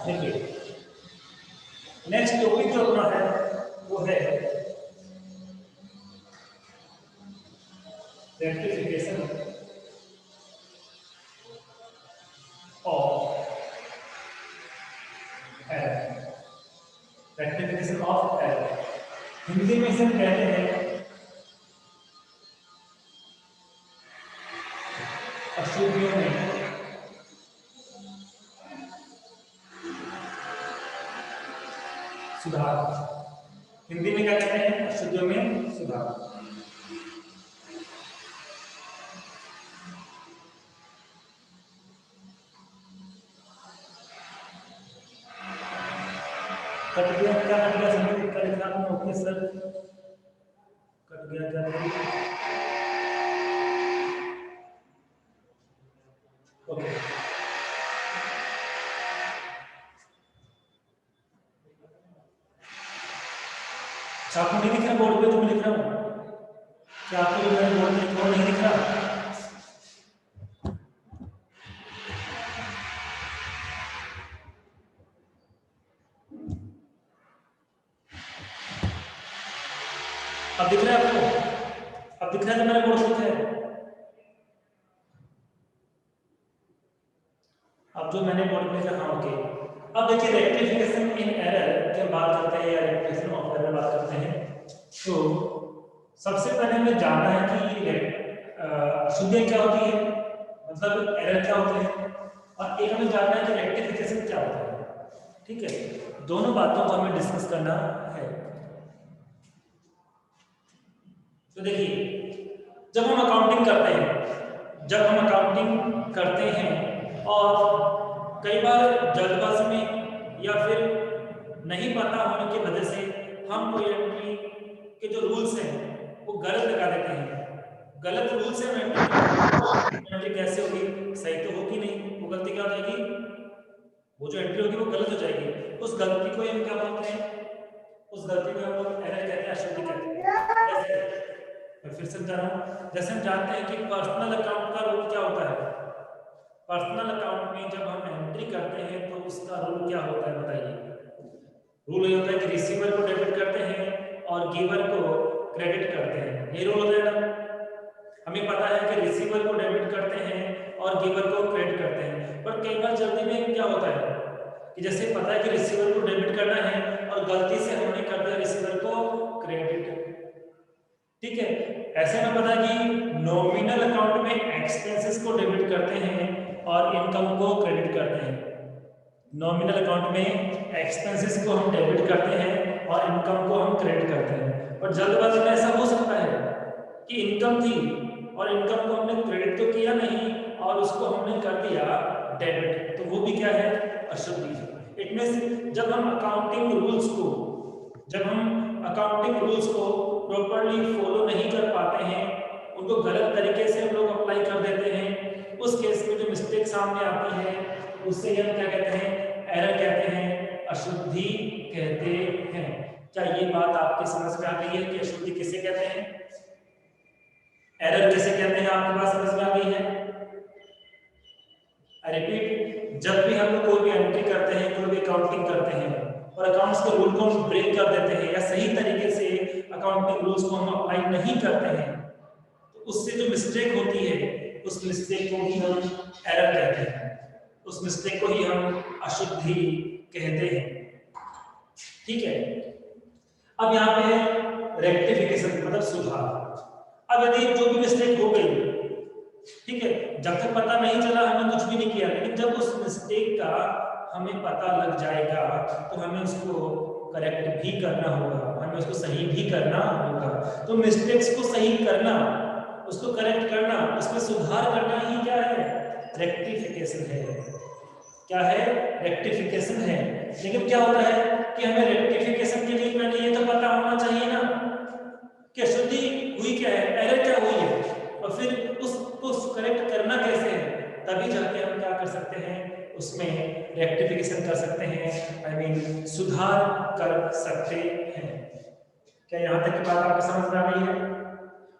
देखिए next topic जो अपना है वो है rectification of error. Rectification of error Hindi में इसे कहते हैं अशुद्धियों में सुधार। हिंदी में क्या कहते हैं? अशुद्धियों में सुधार। कट गया क्या? कट गया समझ कर लिखा आपने? ओके सर, कट गया क्या? ओके आपको नहीं दिख रहा बोर्ड पे? तो मैं लिख रहा हूँ क्या आपको मेरे बोर्ड में थोड़ा नहीं दिख रहा? अब दिख रहा है आपको? अब दिख रहा है? तो मेरा बोर्ड दिख रहा है? अब जो मैंने बोर्ड में लिखा, हाँ ओके। अब देखिए रेक्टिफिकेशन इन एरर की बात करते हैं या रेक्टिफिकेशन ऑफ एरर बात करते हैं, तो सबसे पहले हमें जानना है कि अशुद्धियाँ क्या होती है, मतलब एरर क्या होते हैं, और एक हमें जानना है कि रेक्टिफिकेशन क्या होता है। ठीक है, दोनों बातों को हमें डिस्कस करना है। तो देखिए जब हम अकाउंटिंग करते हैं और कई बार जल्दबाजी में या फिर नहीं पता होने की वजह से हम कोई एंट्री के जो रूल्स हैं वो गलत लगा देते हैं। गलत रूल से एंट्री कैसे होगी? सही तो होगी नहीं, वो गलती क्या हो जाएगी? वो जो एंट्री होगी वो गलत हो जाएगी। उस गलती को हम क्या बोलते हैं? उस गलती को हम लोग एरर कहते हैं, अशुद्धि कहते हैं। मैं फिर से बता रहा हूँ, जैसे हम जानते हैं कि पर्सनल अकाउंट का रूल क्या होता है। पर्सनल अकाउंट में जब हम एंट्री करते हैं तो उसका रूल क्या होता है बताइए? रूल ये होता है कि रिसीवर को डेबिट करते हैं और गिवर को क्रेडिट करते हैं। ये रूल होता है ना? हमें पता है कि रिसीवर को डेबिट करते हैं और गिवर को क्रेडिट करते हैं, पर कई बार जल्दी में क्या होता है कि जैसे पता है कि रिसीवर को डेबिट करना है और गलती से हमने कर दिया रिसीवर को क्रेडिट। ठीक है, ऐसे में पता है कि नॉमिनल अकाउंट में एक्सपेंसेस को डेबिट करते हैं और इनकम को क्रेडिट करते हैं। नॉमिनल अकाउंट में एक्सपेंसेस को हम डेबिट करते हैं और इनकम को हम क्रेडिट करते हैं। और जल्दबाजी में ऐसा हो सकता है कि इनकम थी और इनकम को हमने क्रेडिट तो किया नहीं और उसको हमने कर दिया डेबिट, तो वो भी क्या है? अशुद्धि। इट मींस जब हम अकाउंटिंग रूल्स को प्रॉपर्ली फॉलो नहीं कर पाते हैं, उनको गलत तरीके से हम लोग अप्लाई कर देते हैं, उस केस में जो मिस्टेक सामने आती है उससे हम क्या कहते हैं? एरर कहते हैं, अशुद्धि कहते हैं। क्या ये बात आपके समझ में आ गई है कि अशुद्धि किसे कहते हैं, एरर किसे कहते हैं? आपके पास समझ में आ गई है? आई रिपीट, जब भी हम लोग कोई भी एंट्री करते हैं, कोई भी अकाउंटिंग करते हैं और अकाउंट्स के रूल को हम ब्रेक कर देते हैं या सही तरीके से अकाउंटिंग रूल्स को हम अप्लाई नहीं करते हैं, तो उससे जो मिस्टेक होती है उस मिस्टेक को ही हम एरर कहते हैं, उस मिस्टेक को ही हम अशुद्धि कहते हैं। ठीक है, अब यहाँ पे है रेक्टिफिकेशन मतलब सुधार। अब यदि जो भी मिस्टेक हो गई, ठीक है, जब तक पता नहीं चला हमने कुछ भी नहीं किया, लेकिन जब उस मिस्टेक का हमें पता लग जाएगा तो हमें उसको करेक्ट भी करना होगा, हमें उसको सही भी करना होगा। तो मिस्टेक्स को सही करना, उसको करेक्ट करना, उसमें सुधार करना ही क्या है? रेक्टिफिकेशन है। क्या है? रेक्टिफिकेशन है। लेकिन क्या होता है कि हमें रेक्टिफिकेशन के लिए पहले ये तो पता होना चाहिए ना कि अशुद्धि हुई क्या है, एरर क्या हुई है, और फिर उसको करेक्ट करना कैसे है, तभी जाके हम क्या कर सकते हैं? उसमें रेक्टिफिकेशन कर सकते हैं, आई मीन सुधार कर सकते हैं। क्या यहाँ तक की बात आपको समझ में आ रही है?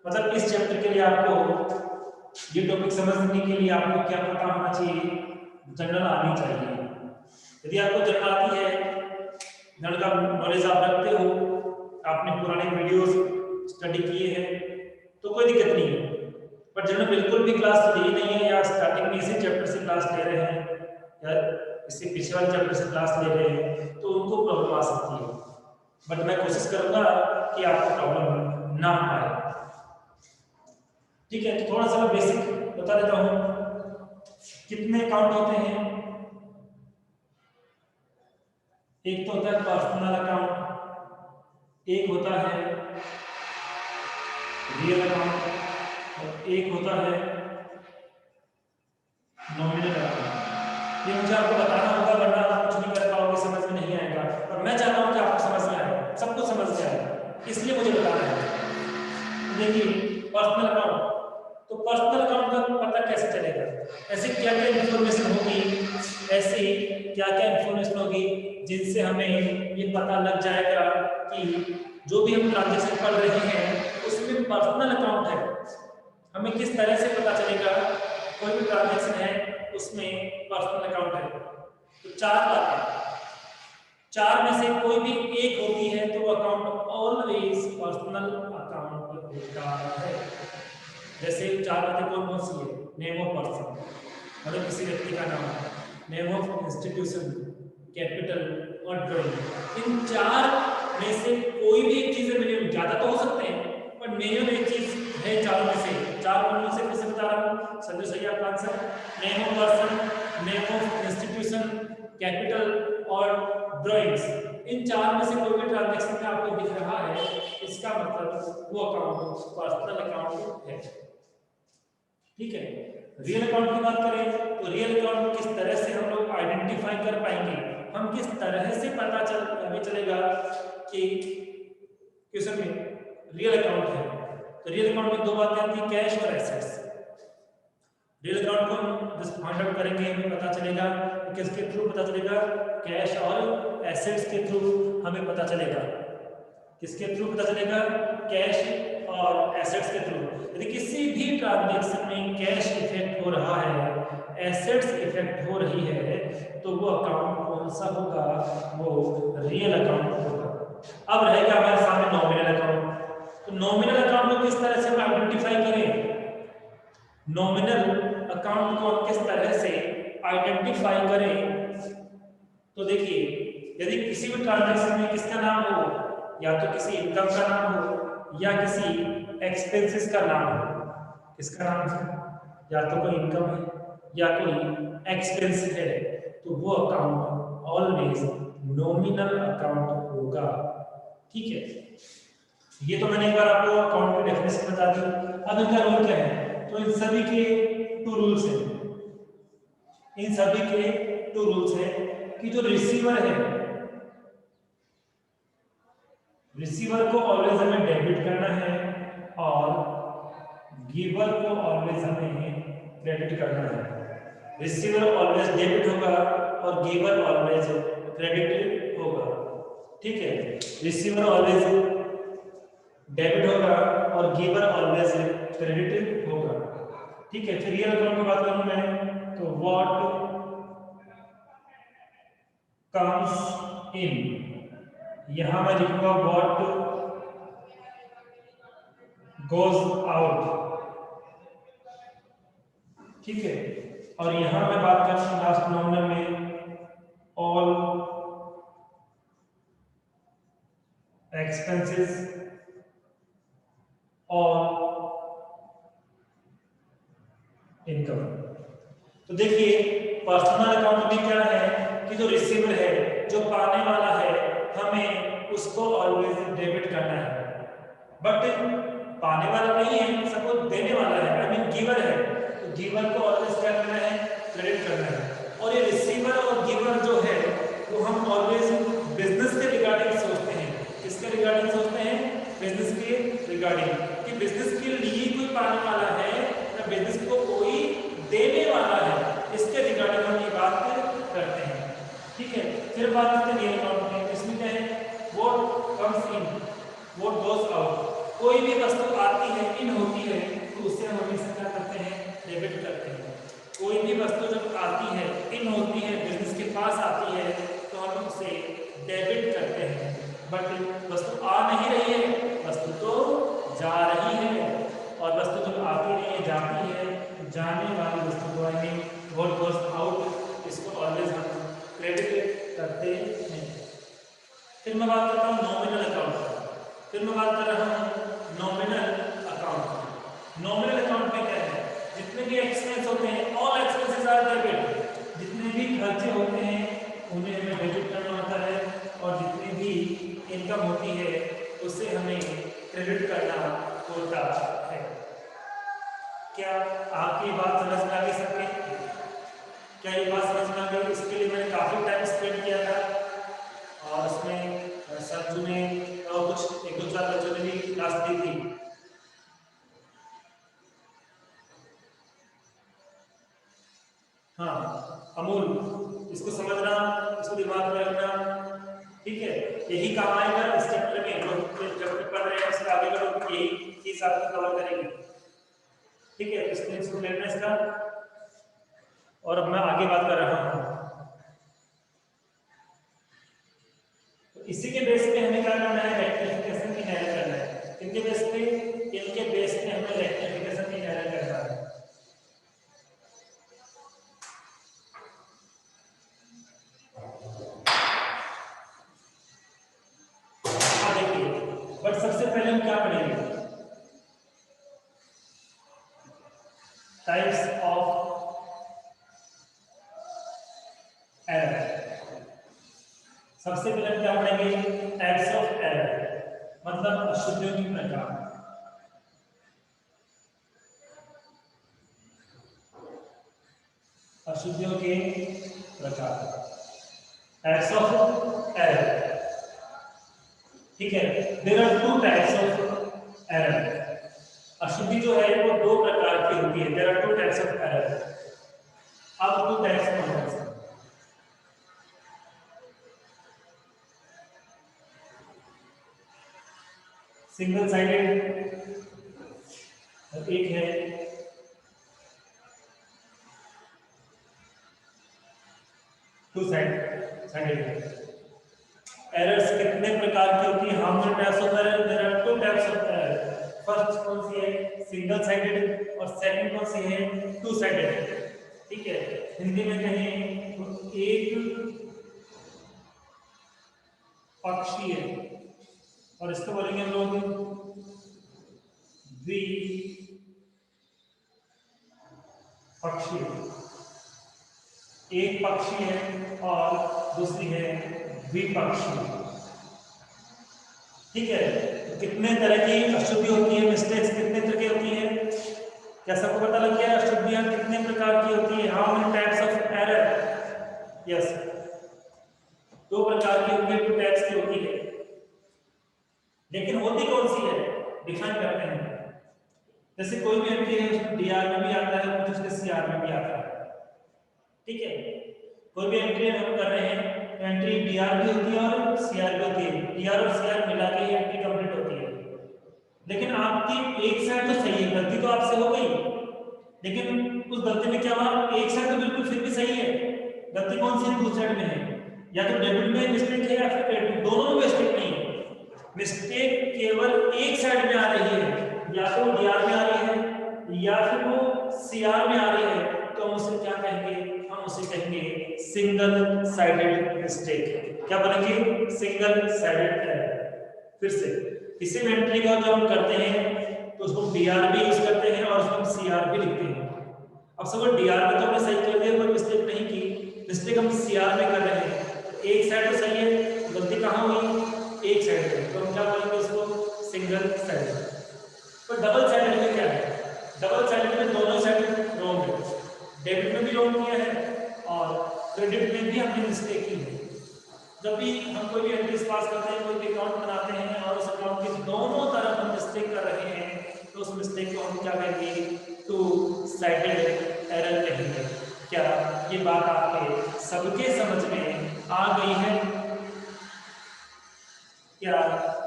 मतलब इस चैप्टर के लिए आपको ये टॉपिक समझने के लिए आपको क्या पता होना चाहिए? जनरल आनी चाहिए। यदि आपको जनरल आती है, जनरल का नॉलेज आप रखते हो, आपने पुराने वीडियोस स्टडी किए हैं, तो कोई दिक्कत नहीं है। पर जिन्होंने बिल्कुल भी क्लास ली नहीं है या स्टार्टिंग में इसी चैप्टर से क्लास ले रहे हैं या इससे पिछले वाले चैप्टर से क्लास ले रहे हैं, तो उनको प्रॉब्लम आ सकती है। बट मैं कोशिश करूंगा कि आपको प्रॉब्लम ना आए। ठीक है, तो थोड़ा सा मैं बेसिक बता देता हूं। कितने अकाउंट होते हैं? एक तो होता है पर्सनल अकाउंट, एक होता है रियल अकाउंट, और एक होता है नॉमिनल अकाउंट। ये मुझे आपको बताना होगा, वरना आप कुछ नहीं कर पाओगे, समझ में नहीं आएगा। और मैं चाहता हूं कि आपको समझ में आए, सबको समझ में आए, इसलिए मुझे बताना है। देखिए, पर्सनल अकाउंट, तो पर्सनल अकाउंट का पता कैसे चलेगा? ऐसे क्या क्या इंफॉर्मेशन होगी, ऐसी क्या क्या इंफॉर्मेशन होगी जिनसे हमें ये पता लग जाएगा कि जो भी हम ट्रांजेक्शन कर रहे हैं उसमें पर्सनल अकाउंट है। हमें किस तरह से पता चलेगा कोई भी ट्रांजेक्शन है उसमें पर्सनल अकाउंट है? तो चार बातें, चार में से कोई भी एक होती है तो अकाउंट ऑलवेज पर्सनल अकाउंट होता है। जैसे चार बातें कौन कौन सी है? नेम ऑफ पर्सन, मतलब किसी व्यक्ति का नाम, नेम ऑफ इंस्टीट्यूशन, कैपिटल और ड्राइंग। इन चार में से कोई भी एक चीज है, मिनिमम ज्यादा तो हो सकते हैं पर मिनिमम एक चीज है चारों में से। चार कौन से कैसे बता रहा हूँ, समझो सही आपका answer. Name of person, name of institution, capital और ड्राइंग्स। इन चार में से कोई भी ट्रांजैक्शन में आपको दिख रहा है, इसका मतलब वो अकाउंट पर्सनल अकाउंट है। ठीक है, रियल अकाउंट की बात करें तो रियल अकाउंट किस तरह से हम लोग आइडेंटिफाई कर पाएंगे, हम किस तरह से पता हमें चलेगा कि क्वेश्चन में रियल अकाउंट है? तो रियल अकाउंट में दो बातें आती हैं, कैश और एसेट्स। रियल अकाउंट को हम जब फाइंड आउट करेंगे हमें पता चलेगा, किसके थ्रू पता चलेगा? कैश और एसेट्स के थ्रू हमें पता चलेगा। किसके थ्रू पता चलेगा? कैश और एसेट्स के थ्रू। यदि किसी भी ट्रांजैक्शन में कैश इफेक्ट हो रहा है, एसेट्स इफेक्ट हो रही है, तो वो अकाउंट कौन सा होगा? वो रियल अकाउंट होगा। अब रहेगा हमारे सामने नॉमिनल अकाउंट। तो नॉमिनल अकाउंट को किस तरह से हम आइडेंटिफाई करें? नॉमिनल अकाउंट को हम किस तरह से आइडेंटिफाई करें? तो देखिए, यदि किसी भी ट्रांजैक्शन में किसका नाम हो, या तो किसी इनकम का नाम हो या किसी एक्सपेंसेस का नाम हो। किसका नाम है? या तो कोई इनकम है या कोई एक्सपेंस है, तो वो अकाउंट ऑलवेज नॉमिनल अकाउंट होगा। ठीक है, ये तो मैंने एक बार आपको अकाउंट की डेफिनेशन बता दी। अब इनका रूल क्या है? तो इन सभी के टू रूल्स हैं। इन सभी के टू रूल्स हैं कि जो रिसीवर है, रिसीवर को ऑलवेज हमें डेबिट करना है और गिवर को ऑलवेज हमें क्रेडिट करना है। रिसीवर ऑलवेज डेबिट होगा और गिवर ऑलवेज क्रेडिट होगा। ठीक है, रिसीवर ऑलवेज डेबिट होगा और गिवर ऑलवेज क्रेडिट होगा। ठीक है, फिर रियल अकाउंट की बात करूं मैं, तो व्हाट कम्स इन, यहां मैं लिखूंगा व्हाट गोज आउट। ठीक है, और यहां मैं बात करूंगा लास्ट नॉमिनल में ऑल एक्सपेंसेस और इनकम। तो देखिए, पर्सनल अकाउंट में क्या है कि जो रिसीवर है, जो पाने वाला है, हमें उसको ऑलवेज डेबिट करना है। बट पाने वाला नहीं है, सपोज देने वाला है, आई मीन गिवर है, तो गिवर को ऑलवेज क्या करना है? क्रेडिट करना है। और ये रिसीवर और गिवर जो है वो हम ऑलवेज बिजनेस के रिगार्डिंग सोचते हैं। किसके रिगार्डिंग सोचते हैं? बिजनेस के रिगार्डिंग, कि बिजनेस के लिए कोई पाने वाला है या बिजनेस को कोई देने वाला है, इसके रिगार्डिंग हम ये बात करते हैं। ठीक है, फिर बात करते हैं रियल अकाउंट में। इसमें क्या है? What comes in, what goes out. कोई भी वस्तु आती है, इन होती है, तो उससे हम हमेशा क्या करते हैं? डेबिट करते हैं। कोई भी वस्तु जब आती है, इन होती है, बिजनेस के पास आती है, बट वस्तु आ नहीं रही है, वस्तु तो जा रही है, और वस्तु जब आती नहीं है जाती है, जाने वाली वस्तु को व्हाट गोस आउट, इसको ऑलवेज हम क्रेडिट करते हैं। फिर मैं बात करता हूँ नॉमिनल अकाउंट। फिर मैं बात कर रहा हूँ नॉमिनल अकाउंट। नॉमिनल अकाउंट में क्या है, जितने भी एक्सपेंस होते हैं, ऑल एक्सपेंसेस आर डेबिट, जितने भी खर्चे होते हैं उन्हें हमें डेबिट करना होता है, और जितनी भी इनकम होती है उसे हमें क्रेडिट करना होता है। क्या आपकी बात समझ में आ गई सबके? क्या ये बात समझ में आ गई? इसके लिए मैंने काफी टाइम स्पेंड किया था, और उसमें संजू ने और कुछ 1-2-4 बच्चों ने भी क्लास दी थी। हाँ अमूल, इसको समझना, इसको दिमाग में रखना, ठीक है? यही काम आएगा इस चैप्टर में, जब पढ़ रहे हैं उसके आगे का टॉपिक यही चीज आपको कवर करेंगे, ठीक है? इसको लेना इसका, और अब मैं आगे बात कर रहा हूँ। तो इसी के बेस पे हमें क्या करना है, रेक्टिफिकेशन इनहेरिट करना है। इनके बेस पे, इनके बेस पे हमें रेक्टिफिकेशन इनहेरिट करना है। बट सबसे पहले हम क्या पढ़ेंगे, टाइप्स ऑफ एरर। सबसे पहले हम क्या पढ़ेंगे, टाइप्स ऑफ एरर, मतलब अशुद्धियों की प्रकार। अशुद्धियों के प्रकार, टाइप्स ऑफ एरर, ठीक है? There are 2 types of error. अशुद्धि जो है वो 2 प्रकार की होती है। There are 2 types of error. अब 2 टाइप्स कौन कौन से? सिंगल साइडेड, एक है टू साइडेड। एरर्स कितने प्रकार की होती है? How many types of error? There are 2 types of error. First कौन सी है, सिंगल साइडेड, और सेकंड कौन सी है, टू साइडेड, ठीक है? हिंदी में कहें तो एक पक्षीय, और इसको बोलेंगे हम लोग द्विपक्षीय। एक पक्षी है और दूसरी है द्विपक्षीय, ठीक है? तो कितने तरह की अशुद्धि होती है, मिस्टेक्स कितने तरह की होती है? क्या सबको पता लग गया अशुद्धियां कितने प्रकार की होती है? How many types of error? Yes, 2 प्रकार की होती है, 2 टाइप्स की होती है। लेकिन होती कौन सी है, डिफाइन करते हैं। जैसे कोई भी एंट्री है उसमें डीआर में भी आता है, कुछ उसके सीआर में भी आता है, ठीक है? कोई भी एंट्री हम कर रहे हैं तो एंट्री डीआर भी होती है और सीआर भी होती है। डीआर और सीआर मिला के ही एंट्री कंप्लीट होती है। लेकिन आपकी एक साइड तो सही है, गलती तो आपसे हो गई, लेकिन उस गलती में क्या हुआ, एक साइड तो बिल्कुल फिर भी सही है, गलती कौन सी है, दूसरी साइड में है। या तो डेबिट में मिस्टेक है या फिर क्रेडिट, दोनों में मिस्टेक नहीं है। मिस्टेक केवल एक साइड में आ रही है, या तो डीआर में आ रही है या फिर वो सीआर में आ रही है, तो हम उसे क्या कहेंगे, हम उसे कहेंगे सिंगल साइडेड मिस्टेक। क्या बोलेंगे, सिंगल साइडेड एरर। फिर से किसी भी एंट्री का जो हम करते हैं तो उसको डीआर भी यूज करते हैं और उसको हम सीआर भी लिखते हैं। अब सब डीआर में तो हमने सही कर दिया, कोई मिस्टेक नहीं की, मिस्टेक हम सीआर में कर रहे हैं, तो एक साइड तो सही है, गलती कहाँ हुई, एक साइड में, तो हम क्या बोलेंगे उसको, सिंगल साइडेड। पर डबल साइडेड में क्या है, डबल साइडेड में दोनों साइड रॉन्ग है, डेबिट में भी रॉन्ग किया है और क्रेडिट में भी हमने मिस्टेक की है। जब भी हम कोई भी एंट्रीज पास करते हैं, कोई भी अकाउंट बनाते हैं और उस अकाउंट के दोनों तरफ हम मिस्टेक कर रहे हैं, तो उस मिस्टेक को हम क्या कहेंगे, टू साइडेड एरर कहेंगे। क्या ये बात आपके सबके समझ में आ गई है? क्या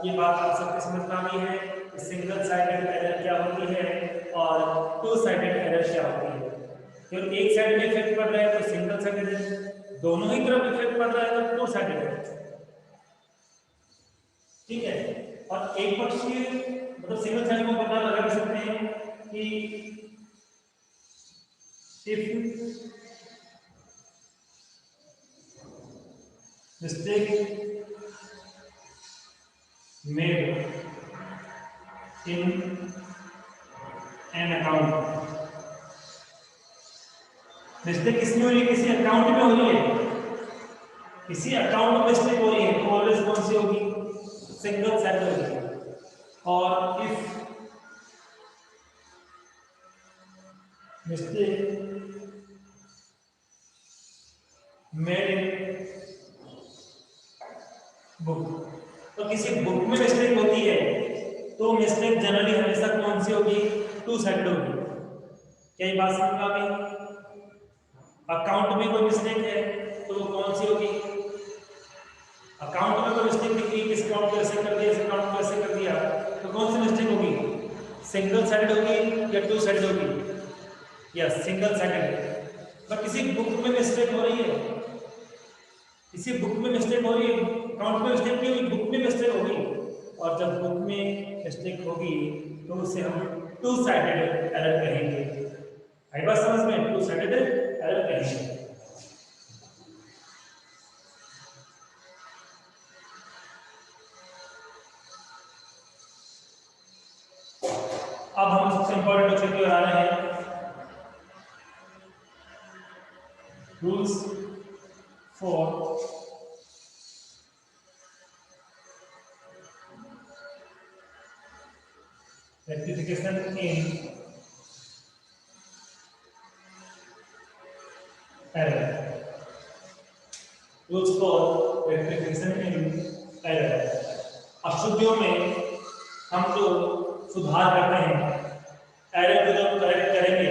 ये बात आप सबके समझ में आ गई है? सिंगल साइडेड एरर क्या होती है और टू साइडेड एरर क्या होती है? केवल एक साइड में इफेक्ट पड़ रहा है तो सिंगल साइडेड, दोनों ही तरफ इफेक्ट पड़ रहा है तो टू साइडेड है। ठीक है। और एक पक्षीय मतलब सिंगल साइड को पता लगा सकते हैं कि if mistake made in an account, mistake किसमें हो रही है, किसी अकाउंट में हो रही है, किसी अकाउंट में मिस्टेक हो रही है तो ऑलवेज कौन सी होगी, सिंगल साइड होगी। और if mistake made in book, तो किसी बुक में मिस्टेक होती है तो मिस्टेक जनरली हमेशा कौन सी होगी, टू साइडेड होगी। क्या ये बात समझ में आ गई? अकाउंट में कोई मिस्टेक है तो वो कौन सी होगी, अकाउंट में कोई मिस्टेक दिख रही है, किस अकाउंट को ऐसे कर दिया, इस अकाउंट को ऐसे कर दिया, तो कौन सी मिस्टेक होगी, सिंगल साइडेड होगी या टू साइडेड होगी, या सिंगल साइडेड। बट किसी बुक में मिस्टेक हो रही है, किसी बुक में मिस्टेक हो रही है, अकाउंट में मिस्टेक नहीं हुई, बुक में मिस्टेक होगी। और जब बुक में मिस्टेक होगी तो उसे हम टू साइडेड एरर कहेंगे। आई बात समझ में, टू साइडेड एरर कहेंगे। अब हम सबसे इंपॉर्टेंट टॉपिक की ओर आ रहे हैं, rules for rectification in error, rules for rectification in error। अशुद्धियों में हम जो सुधार करते हैं, एरर को जब करेक्ट करेंगे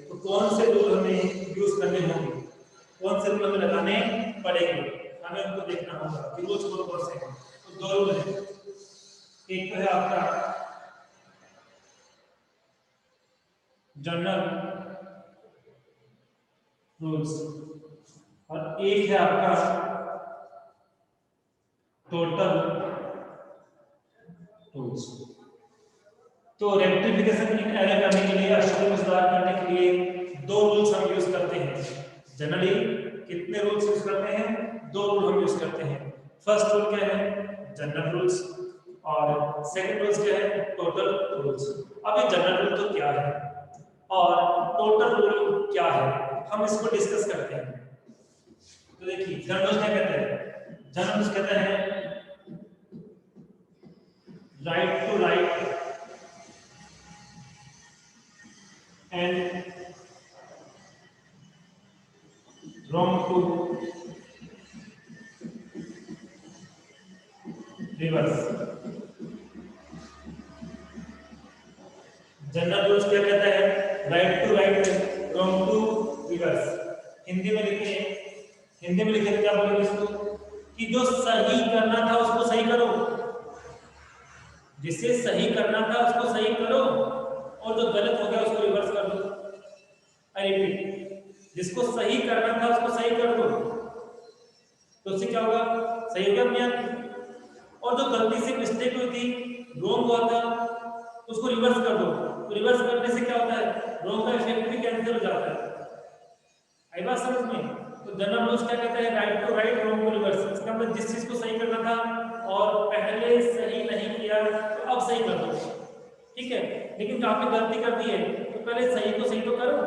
तो कौन से रूल हमें यूज करने होंगे, कौन से रूल हमें लगाने पड़ेंगे, हमें उनको देखना होगा कि रूल्स कौन से हैं। तो दो रूल हैं, एक तो है आपका जनरल रूल्स और एक है आपका टोटल रूल्स। तो रेक्टिफिकेशन इन एरर करने के लिए, अशुद्धि में सुधार करने के लिए दो रूल्स हम यूज करते हैं। जनरली कितने रूल्स यूज करते हैं, दो रूल हम यूज करते हैं। फर्स्ट रूल क्या है, जनरल रूल्स, और सेकंड रूल्स क्या है, टोटल रूल्स। अब ये जनरल रूल तो क्या है और टोटल रूल क्या है, हम इसको डिस्कस करते हैं। तो देखिए जनरल रूल्स क्या कहते हैं, जनरल रूल्स कहते हैं right to right and wrong to reverse। General rules क्या कहता है, right to right, wrong to reverse. Hindi में लिखे, हिंदी में लिखे क्या बोलेंगे इसको, कि जो सही करना था उसको सही करो, जिसे सही करना था उसको सही करो, और जो गलत हो गया उसको रिवर्स कर दो। आई रिपीट, जिसको सही करना था उसको सही कर दो, तो उससे क्या होगा, सही हो गया अपने। और जो गलती से मिस्टेक हुई थी, रॉन्ग हुआ था, उसको रिवर्स कर दो। तो रिवर्स करने से क्या होता है, रॉन्ग का इफेक्ट भी कैंसिल हो जाता है। आई बात समझ में? तो जनरल रूल्स क्या कहता है, right to right, wrong to reverse. इसका मतलब जिस चीज को सही करना था और पहले सही नहीं किया तो अब सही कर दो, ठीक है। लेकिन जो आपने गलती कर दी है तो पहले सही को सही तो करो,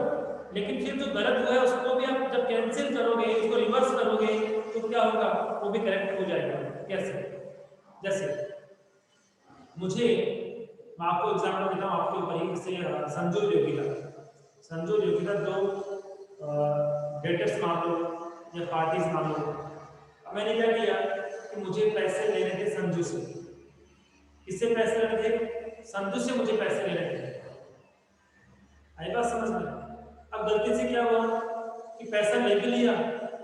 लेकिन फिर जो गलत हुआ है उसको भी आप जब कैंसिल करोगे, उसको रिवर्स करोगे, तो क्या होगा, वो भी करेक्ट हो जाएगा। कैसे, जैसे मुझे, मैं आपको एग्जाम्पल देता हूँ आपके ऊपर ही, जैसे संजू योगिता दो डेटर्स मान लो या पार्टीज मान लो। अब मैंने क्या किया कि मुझे पैसे लेने थे संजू से, किससे पैसे लेने थे, संजू से मुझे पैसे लेने थे। आई बात समझ में? अब गलती से क्या हुआ कि पैसा ले भी लिया,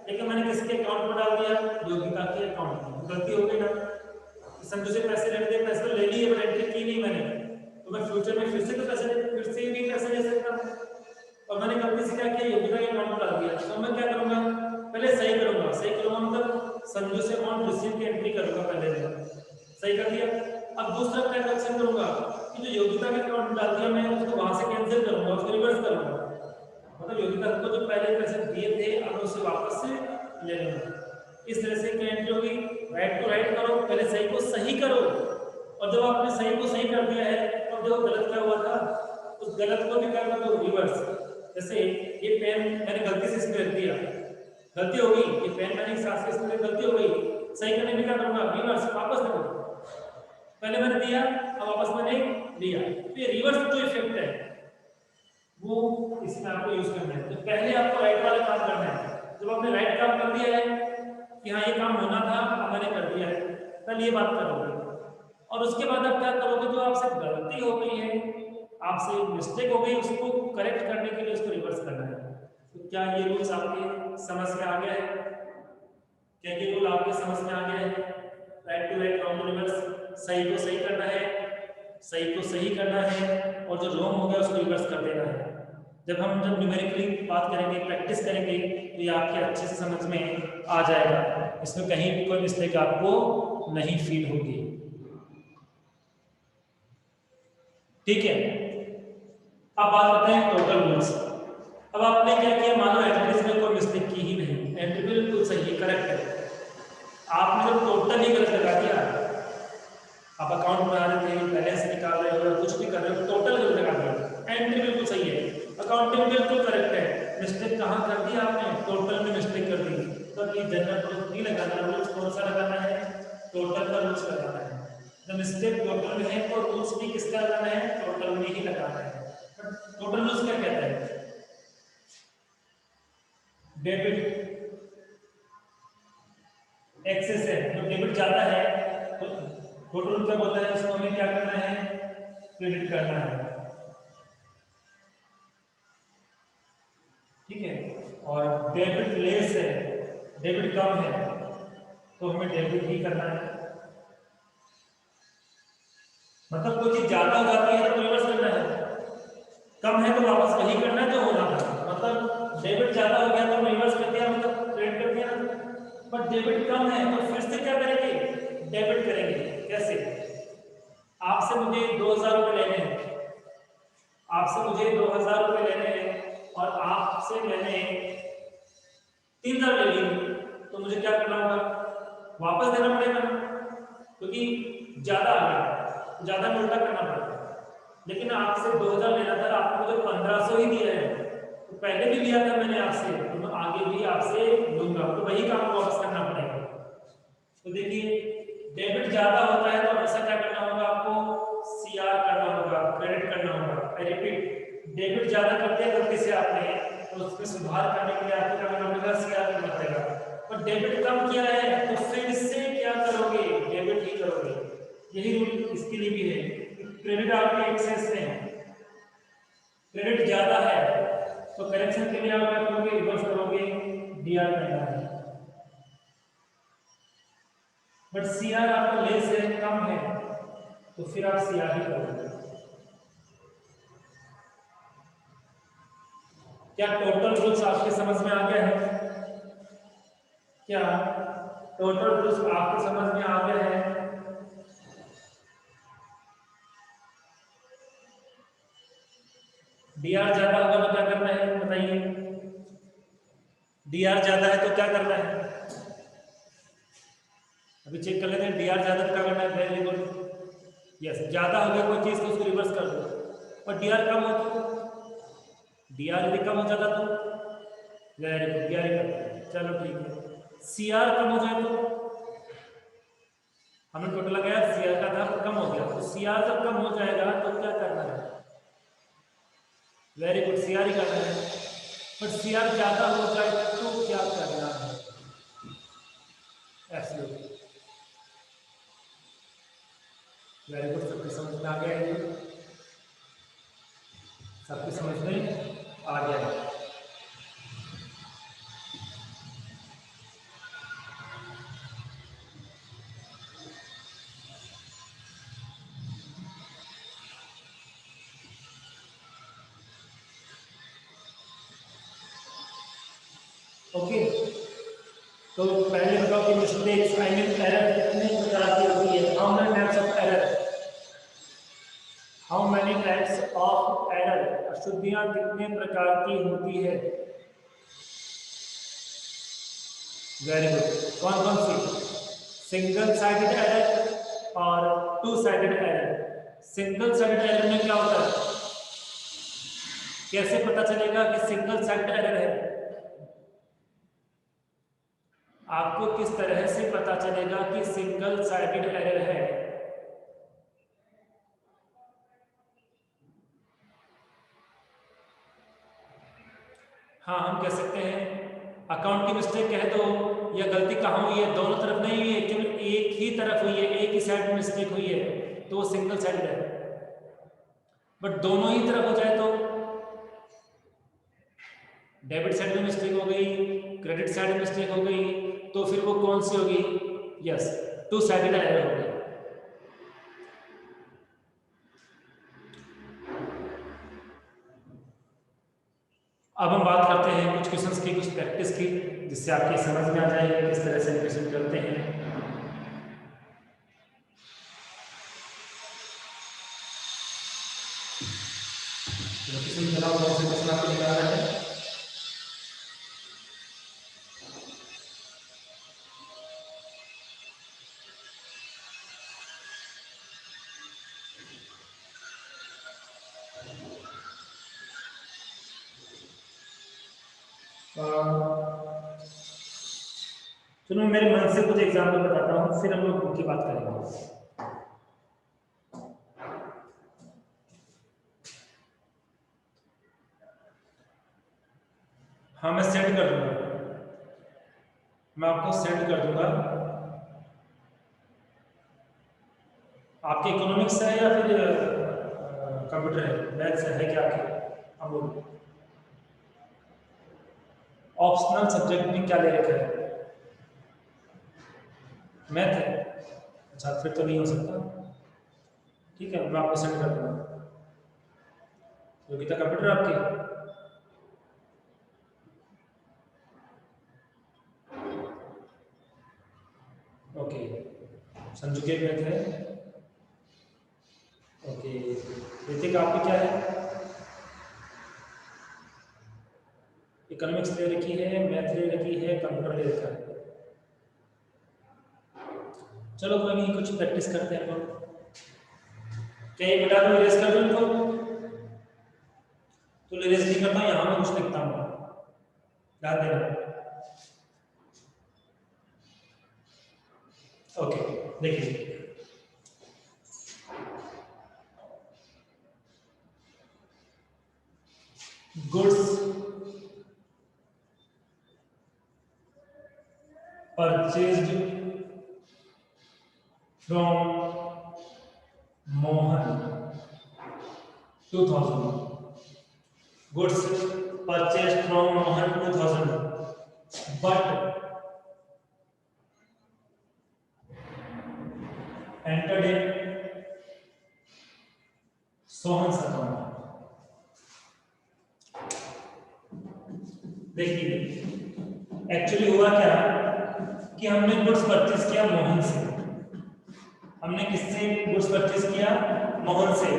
लेकिन मैंने किसके अकाउंट में डाल दिया, योगिता के अकाउंट में। गलती हो गई ना, संजू से पैसे लेने थे, पैसे तो ले लिए बट एंट्री की नहीं मैंने, तो मैं फ्यूचर में फिर से भी पैसे ले सकता हूँ। और मैंने गलती से क्या किया, योगिता के अकाउंट में डाल दिया। तो मैं क्या करूंगा, पहले सही करूंगा मतलब संजू से अमाउंट रिसीव की एंट्री करूंगा पहले। सही कर दिया। अब दूसरा ट्रांजैक्शन करूंगा कि जो योगिता के अकाउंट में डाल दिया मैं उसको वहां से कैंसिल करूंगा, उसको रिवर्स करूंगा, मतलब योगिता को जो पहले पैसे दिए थे अब उसे वापस से ले लूंगा। इस तरह से क्या एंट्री होगी, राइट टू राइट करो, पहले सही को सही करो, और जब आपने सही को सही कर दिया है तो जो गलत क्या हुआ था उस गलत को भी करना तो रिवर्स। जैसे ये पेन मैंने गलती से इसमें रख दिया, गलती हो गई, ये पेन मैंने साथ से इसमें गलती हो गई, सही करने में क्या करूंगा, रिवर्स वापस करूंगा, पहले मैंने दिया अब वापस मैंने दिया, तो ये रिवर्स जो इफेक्ट है वो इसमें आपको यूज करना है। तो पहले आपको राइट वाला काम करना है, जब आपने राइट काम कर दिया है कि हाँ ये काम होना था अब मैंने कर दिया है, पहले ये बात करोगे, और उसके बाद आप क्या करोगे, जो आपसे गलती हो गई है, आपसे मिस्टेक हो गई, उसको करेक्ट करने के लिए उसको रिवर्स करना है। तो क्या ये रूल्स आपके समझ में आ गया है, क्या ये रूल आपके समझ में आ गया है, right to right wrong to reverse, सही को सही करना है, सही को सही करना है, और जो रॉन्ग हो गया उसको रिवर्स कर देना है। जब न्यूमेरिकली बात करेंगे, प्रैक्टिस करेंगे, तो ये आपके अच्छे से समझ में आ जाएगा, इसमें कहीं भी कोई मिस्टेक आपको नहीं फील होगी। ठीक है, अब बात करते हैं टोटल रूल्स। अब आपने क्या किया, मानो एंट्रीज में कोई मिस्टेक की ही नहीं, एंट्री बिल्कुल सही है, करेक्ट है, आपने तो टोटल ही गलत लगा दिया, आप अकाउंट बना रहे थे, बैलेंस निकाल रहे हो, कुछ भी कर रहे हो, टोटल गलत लगा दिया, एंट्री बिल्कुल सही है, अकाउंटिंग बिल्कुल करेक्ट है, मिस्टेक कहाँ कर दी आपने, टोटल में मिस्टेक कर दी। तो ये जनरल रूल्स नहीं लगाना, रूल्स कौन सा लगाना है, टोटल का रूल्स लगाना है। जब मिस्टेक टोटल में है तो रूल्स भी किसका लगाना है, टोटल में ही लगाना है। टोटल रूल्स क्या कहता है, डेबिट एक्सेस है, तो डेबिट ज्यादा है तो टोटल क्या बोलता है, उसको हमें क्या करना है, क्रेडिट करना है, ठीक है। और डेबिट लेस है, डेबिट कम है तो हमें डेबिट ही करना है, मतलब कोई चीज ज्यादा हो जाती है तो रिवर्स करना है, कम है तो वापस वही करना है जो होना था, मतलब डेबिट ज्यादा हो गया तो रिवर्स कर दिया, मतलब क्रेडिट कर दिया ना, बट डेबिट कम है तो फिर से क्या करेंगे, डेबिट करेंगे। कैसे, आपसे मुझे 2000 रुपये लेने हैं, आपसे मुझे 2000 रुपये लेने हैं और आपसे मैंने 3000 ले ली, तो मुझे क्या करना होगा, वापस देना पड़ेगा, क्योंकि ज्यादा आ गया, ज्यादा में उल्टा करना पड़ेगा। लेकिन आपसे 2000 लेना था, आपको मुझे 1500 ही दिया है, तो पहले भी लिया था मैंने आपसे, तो मैं आगे भी आपसे लूंगा, तो वही काम को वापस करना पड़ेगा। तो देखिए डेबिट ज्यादा होता है तो हमेशा क्या करना होगा, आपको सीआर करना होगा, क्रेडिट करना होगा। आई रिपीट, डेबिट ज्यादा कर दिया गलती से आपने, तो उसमें सुधार करने के लिए आपको क्या करना पड़ेगा, सीआर करना पड़ेगा। और डेबिट कम किया है तो फिर से क्या करोगे, डेबिट ही करोगे। यही रूल इसके लिए भी है। क्रेडिट आपके एक्सेस में है, क्रेडिट ज्यादा है तो करेक्शन के लिए आप क्या करोगे, रिवर्स करोगे, डीआर करना है। बट सीआर आपका लेस है, कम है, तो फिर आप सीआर ही करोगे। क्या टोटल रूल्स आपके समझ में आ गया है, क्या टोटल रूल्स आपके समझ में आ गया है? डीआर ज्यादा होगा तो क्या करना है बताइए, डीआर ज्यादा है तो क्या करना है, अभी चेक कर लेते हैं। डीआर ज्यादा तो क्या करना है, वेरी गुड, यस, ज्यादा हो गया कोई चीज तो उसको रिवर्स कर दो। और डीआर कम हो तो, डीआर यदि कम हो जाता तो वेरी गुड, डीआर ही करते हैं, चलो ठीक है। सीआर कम हो जाए तो, हमने टोटल लगाया, सीआर का था कम हो गया, तो सीआर जब कम हो जाएगा तो क्या करना है, वेरी गुड, सीआर ही करना है। बट सीआर ज्यादा हो जाए तो क्या करना है, एब्सोल्युटली, वेरी गुड, सबके समझ में आ गया है, सबके समझ में आ गया है। ओके, तो पहले बताओ कि मिस्टेक्स, आई मीन एरर कितने प्रकार की होती है, हाउ मेनी अशुद्धियां कितने प्रकार की होती है? Very good. कौन कौन सी? सिंगल साइडेड एरर और two sided error. Single sided error में क्या होता है? कैसे पता चलेगा कि सिंगल साइडेड एरर है? आपको किस तरह से पता चलेगा कि सिंगल साइडेड एरर है? हाँ, हम कह सकते हैं अकाउंट की मिस्टेक कह दो, या गलती कहाँ हुई है? दोनों तरफ नहीं हुई है, केवल एक ही तरफ हुई है, एक ही साइड में मिस्टेक हुई है, तो वो सिंगल साइडेड है। बट दोनों ही तरफ हो जाए तो डेबिट साइड में मिस्टेक हो गई, क्रेडिट साइड में मिस्टेक हो गई, तो फिर वो कौन सी होगी? यस, टू साइडेड एरर होगी। अब हम बात करते हैं कुछ क्वेश्चंस की, कुछ प्रैक्टिस की, जिससे आपकी समझ में आ जाएगी किस तरह से क्वेश्चन करते हैं। क्वेश्चन चलाओ, कौन से क्वेश्चन आपको निकालना है? चलो मेरे मन से कुछ एग्जाम्पल बताता हूँ, फिर हम लोग बुक की बात करेंगे। हाँ, मैं सेंड कर दूंगा, मैं आपको सेंड कर दूंगा। आपके इकोनॉमिक्स है या फिर कंप्यूटर है, मैथ्स है क्या आपके? हम लोग ऑप्शनल सब्जेक्ट में क्या ले रखा है? मैथ है? अच्छा, फिर तो नहीं हो सकता। ठीक है, मैं आपको सेंड कर दूंगा। योगिता कंप्यूटर आपकी? ओके, संजू के मैथ है। ओके, ऋतिक आपकी क्या है? इकोनॉमिक्स ले रखी है, मैथ ले रखी है, कंप्यूटर ले रखा है। चलो कोई नहीं, कुछ प्रैक्टिस करते हैं लोग। क्या ये बता दो, इरेज कर दो इनको? तो इरेज नहीं करता, यहाँ मैं कुछ लिखता हूँ, ध्यान देना। ओके, देखिए goods purchased from Mohan 2000। Goods purchased from Mohan 2000, but entered in Sohan's account. देखिए एक्चुअली हुआ क्या कि हमने गुड्स परचेज किया मोहन से। हमने किससे गुड्स परचेज किया? मोहन से।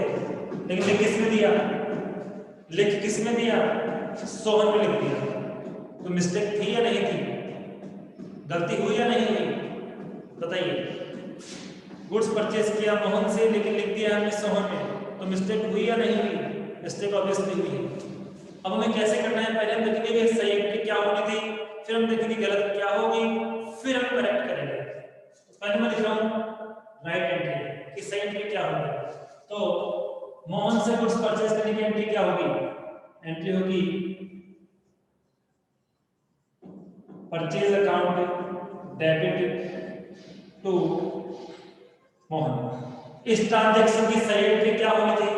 लेकिन लिख किसमें दिया? लिख किसमें दिया? सोहन में लिख दिया। तो मिस्टेक थी या नहीं थी? गलती हुई या नहीं हुई? बताइए। गुड्स परचेज किया मोहन से, लेकिन लिख दिया हमने सोहन में, तो मिस्टेक हुई या नहीं हुई? मिस्टेक ऑब्वियसली हुई है। अब हमें कैसे करना है? पहले हम देखेंगे कि सही एंट्री क्या होनी थी, फिर हम देखेंगे गलत क्या होगी, फिर हम करेक्ट करेंगे। तो पहले मैं लिख रहा हूँ राइट एंट्री कि सही एंट्री क्या होगी। तो मोहन से गुड्स परचेज करने की एंट्री क्या होगी? एंट्री होगी purchase account debit to Mohan. इस ट्रांजैक्शन की सही एंट्री क्या होनी थी?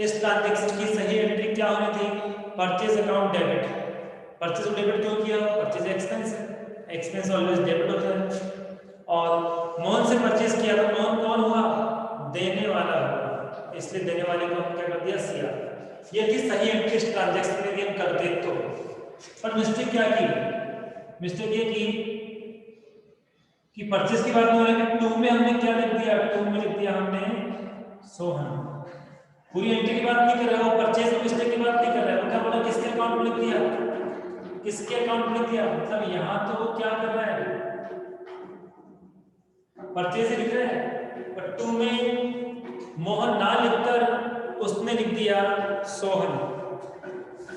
इस ट्रांजैक्शन की सही एंट्री क्या होनी थी? Purchase account debit. Purchase debit क्यों किया? परचेज एक्सपेंस है, एक्सपेंस ऑलवेज डेबिट होता है। और मोहन से परचेज किया तो मोहन कौन हुआ? देने वाला हुआ, इसलिए देने वाले को हम क्या कर दिया? सीआर। ये थी सही एंट्री इस ट्रांजैक्शन में हम कर दे तो। पर मिस्टेक क्या की? मिस्टेक ये की कि परचेज की बात नहीं हो रही, टू में हमने क्या लिख दिया? टू में लिख दिया हमने सोहन। पूरी एंट्री की बात नहीं कर रहा, वो परचेज में मिस्टेक की बात नहीं कर रहा है। वो क्या बोला, किसके अकाउंट में लिख दिया, किसके अकाउंट में लिख दिया, मतलब यहाँ तो वो क्या कर रहा है, परचेज ही लिख रहा है, पर टू में मोहन ना लिखकर उसने लिख दिया सोहन,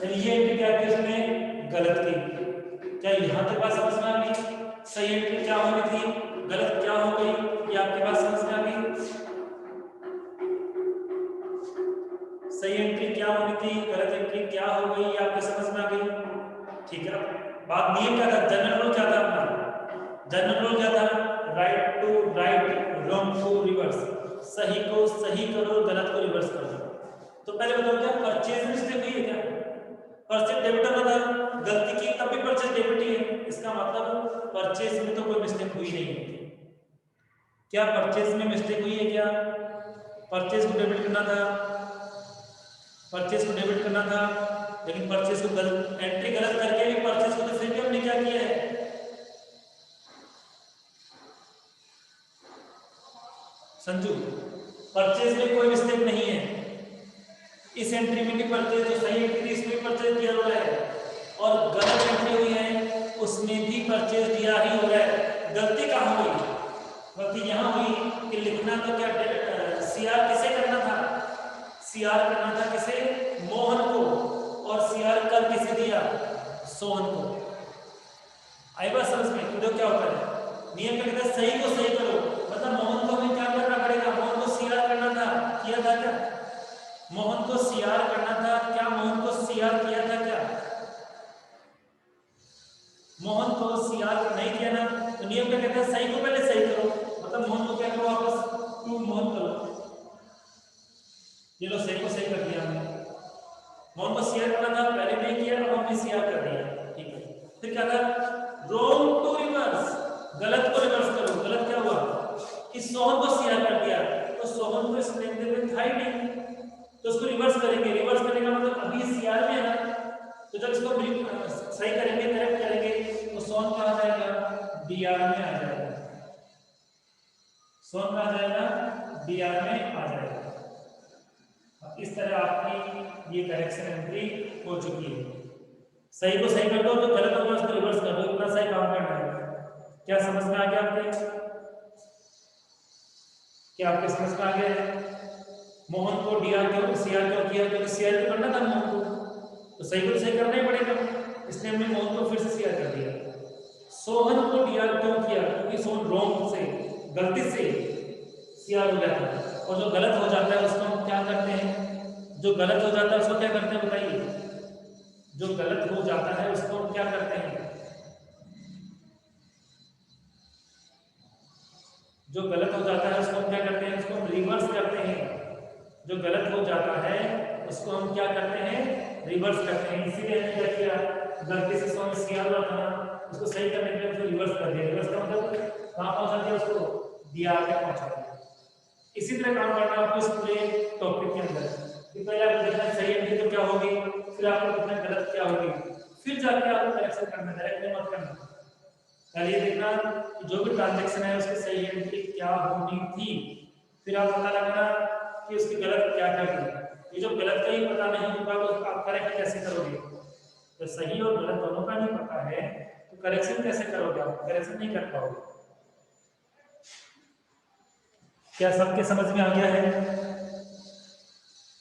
ये एंट्री क्या की उसने गलत की। क्या यहाँ तक बात समझ में आ गई? सही एंट्री क्या होनी थी, गलत क्या हो गई, ये आपके पास समझ में आ गई? सही एंट्री क्या होनी थी, गलत एंट्री क्या हो गई, ये आपके समझ में आ गई? ठीक है, बात नियम क्या था, जनरल रूल क्या था अपना, जनरल रूल क्या था, right to right, wrong to reverse, सही को सही करो, गलत को रिवर्स करो। तो पहले बताओ क्या परचेज मिस्टेक हुई है क्या, परचेज डेबिट होना था, गलती की तब भी परचेज डेबिट ही है, इसका मतलब परचेज में तो कोई मिस्टेक हुई नहीं है। क्या परचेज में मिस्टेक हुई है क्या, परचेज को डेबिट करना था, परचेज को डेबिट करना था, लेकिन परचेज को गलत एंट्री गलत करके भी परचेज को तो फिर भी हमने क्या किया है, संजू परचेज में कोई मिस्टेक नहीं है, इस एंट्री में भी परचेज, जो सही एंट्री इसमें परचेज दिया हो रहा है, और गलत एंट्री हुई है उसमें भी परचेज दिया ही हो रहा है। गलती कहाँ हुई, गलती यहाँ हुई कि लिखना तो क्या सीआर किसे करना था, सीआर करना था किसे, मोहन को, और सीआर कर किसे दिया, सोहन को। आई बात समझ में? तो क्या होता है, नियम क्या कहता है, सही को सही करो, मतलब मोहन को हमें क्या करना पड़ेगा, मोहन को सीआर करना था, किया था क्या, मोहन को सीआर करना था क्या, मोहन को सीआर किया था क्या, मोहन को सीआर नहीं किया ना, तो नियम क्या कहता है, सही को पहले सही करो, मतलब मोहन को क्या करो वापस टू मोहन करो, ये लो सही को सही कर दिया हमने, मोहन को सीआर करना था पहले नहीं किया, अब हमने सीआर कर दिया, ठीक है। फिर क्या था, रॉन्ग टू रिवर्स, गलत को रिवर्स करो, गलत क्या हुआ कि सोहन को सीआर कर दिया, तो सोहन को इस लेन देन में था ही नहीं, तो उसको रिवर्स करेंगे, रिवर्स करने का मतलब अभी सीआर में है ना, तो जब इसको सही करेंगे, करेक्ट करेंगे, तो सोहन कहाँ आ जाएगा, डीआर में आ जाएगा, सोहन कहाँ आ जाएगा, डीआर में आ जाएगा। इस तरह आपकी ये करेक्शन एंट्री हो चुकी है। सही को सही कर दो, तो गलत होगा उसको रिवर्स कर दो, इतना सही काम करना है। क्या समझ में आ गया आपके, क्या आपके समझ में आ गया है? मोहन को डीआर क्यों सीआर क्यों किया, क्योंकि सीआर तो करना था मोहन को, तो सही को सही करना ही पड़ेगा, इसलिए हमने मोहन को फिर से सीआर कर दिया। सोहन को डीआर क्यों किया, क्योंकि सोहन रॉन्ग से, गलती से सीआर हो जाता है, और जो गलत हो जाता है उसको हम क्या करते हैं, जो गलत हो जाता है उसको क्या करते हैं बताइए, जो गलत हो जाता है उसको हम क्या करते हैं, जो गलत हो जाता है उसको हम क्या करते हैं, उसको हम रिवर्स करते हैं, जो गलत हो जाता है उसको हम क्या करते हैं, रिवर्स करते हैं। इसीलिए हमने क्या किया, गलती से सोहन सीआर हुआ था, उसको सही करने के लिए उसको रिवर्स कर दिया, रिवर्स का मतलब कहाँ पहुंचा दिया, उसको डीआर पे पहुंचा दिया। इसी तरह काम करना आपको इस पूरे टॉपिक के अंदर, कि पहले आपको देखना सही एंट्री तो क्या होगी, फिर आपको देखना गलत क्या होगी, फिर जाके आपको करेक्शन करना, डायरेक्ट मत करना। पहले ये देखना कि जो भी ट्रांजैक्शन है उसकी सही एंट्री क्या होनी थी, फिर आप पता लगाना कि उसकी गलत क्या क्या थी। ये जो गलत का ही पता नहीं होगा तो आप करेक्ट कैसे करोगे, तो सही और गलत दोनों का नहीं पता है तो करेक्शन कैसे करोगे, आप करेक्शन नहीं कर पाओगे। क्या सबके समझ में आ गया है,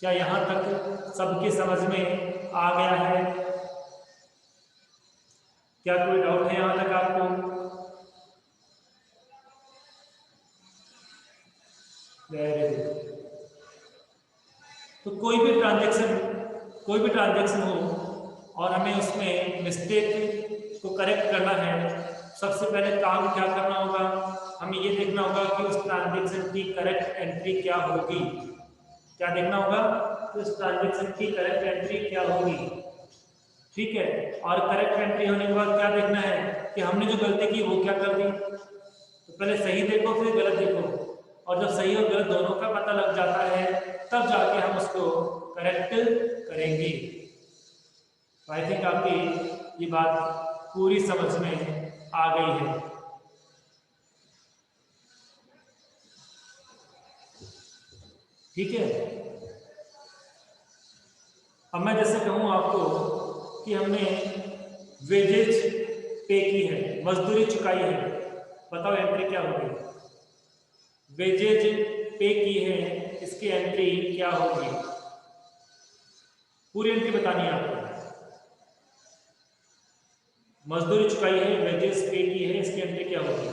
क्या यहाँ तक सबके समझ में आ गया है, क्या कोई डाउट है यहाँ तक आपको? Very good. तो कोई भी ट्रांजैक्शन हो और हमें उसमें मिस्टेक को करेक्ट करना है, सबसे पहले काम क्या करना होगा, हमें ये देखना होगा कि उस ट्रांजैक्शन की करेक्ट एंट्री क्या होगी। क्या देखना होगा, कि उस ट्रांजैक्शन की करेक्ट एंट्री क्या होगी, ठीक है। और करेक्ट एंट्री होने के बाद क्या देखना है कि हमने जो गलती की वो क्या कर दी। तो पहले सही देखो फिर गलत देखो, और जब सही और गलत दोनों का पता लग जाता है तब जाके हम उसको करेक्ट करेंगे। आई थिंक आपकी ये बात पूरी समझ में आ गई है। ठीक है, अब मैं जैसे कहूँ आपको कि हमने वेजेज पे की है, मजदूरी चुकाई है, बताओ एंट्री क्या होगी? वेजेज पे की है, इसकी एंट्री क्या होगी? पूरी एंट्री बतानी है आपको। मजदूरी चुकाई है, वेजेस पे की है, इसकी एंट्री क्या होगी?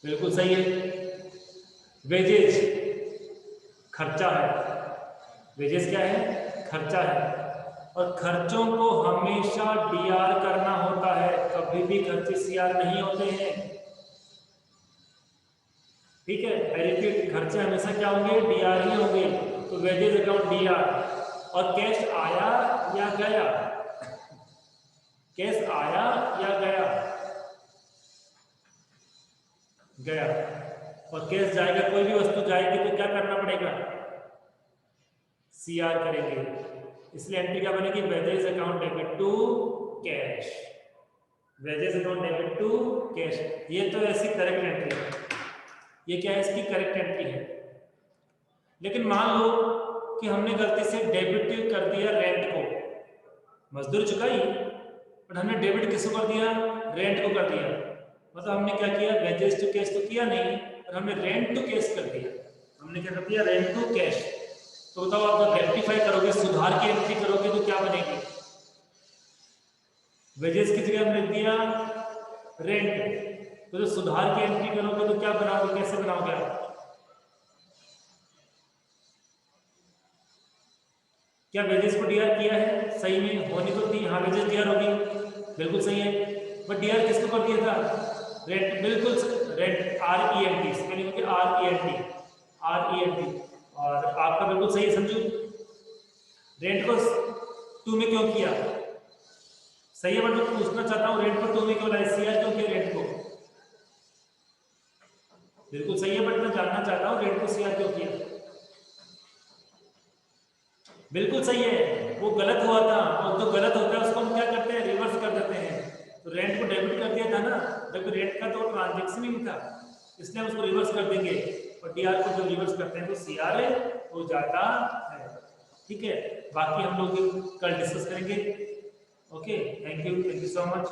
बिल्कुल सही है। वेजेज खर्चा है, वेजेस क्या है? खर्चा है, और खर्चों को हमेशा डीआर करना होता है, कभी भी खर्चे सीआर नहीं होते हैं। ठीक है, आई रिपीट, खर्चे हमेशा क्या होंगे? डीआर ही होंगे। तो वेजेज अकाउंट डीआर, और कैश आया या गया? कैश आया या गया? गया। और कैश जाएगा, कोई भी वस्तु जाएगी तो क्या करना पड़ेगा? सीआर करेंगे। इसलिए एंट्री क्या बनेगी? Wages account debit to cash. Wages account debit to cash, ये तो ऐसी करेक्ट एंट्री है। ये क्या है? इसकी करेक्ट एंट्री है। लेकिन मान लो कि हमने गलती से डेबिट कर दिया रेंट को, मजदूरी चुकाई बट हमने डेबिट किसको कर दिया? रेंट को कर दिया। मतलब हमने क्या किया? वेजेज टू कैश तो किया नहीं, और हमने रेंट टू कैश कर दिया। हमने क्या कर दिया? Rent to cash. तो बताओ, आप जब रेक्टिफाई करोगे, सुधार की एंट्री करोगे, तो क्या बनेगी? वेजेस की जगह हमने दिया रेंट, तो जो सुधार की एंट्री करोगे तो क्या बनाओगे? कैसे बनाओगे आप? क्या वेजेस को डीआर किया है? सही में होनी तो थी, हाँ वेजेस डीआर होगी, बिल्कुल सही है। बट डीआर किसको कर दिया था? रेंट, बिल्कुल। Rent R E N T, spelling होगी R E N T, R E N T. और आपका बिल्कुल सही है संजू, रेंट को टू में क्यों किया? सही है, बट मैं पूछना चाहता हूँ रेंट को टू में क्यों लाए? सीआर क्यों किया रेंट को? बिल्कुल सही है, बट मैं जानना चाहता हूँ रेंट को सीआर क्यों किया? बिल्कुल सही है, वो गलत हुआ था, और जो गलत होता है उसको हम क्या करते हैं? रिवर्स कर देते हैं। तो रेंट को डेबिट कर दिया था ना, जबकि रेंट का तो ट्रांजेक्शन ही था, इसलिए हम उसको रिवर्स कर देंगे। और डीआर को जो रिवर्स करते हैं तो सीआर हो जाता है। ठीक है, बाकी हम लोग कल डिस्कस करेंगे। Okay, thank you so much.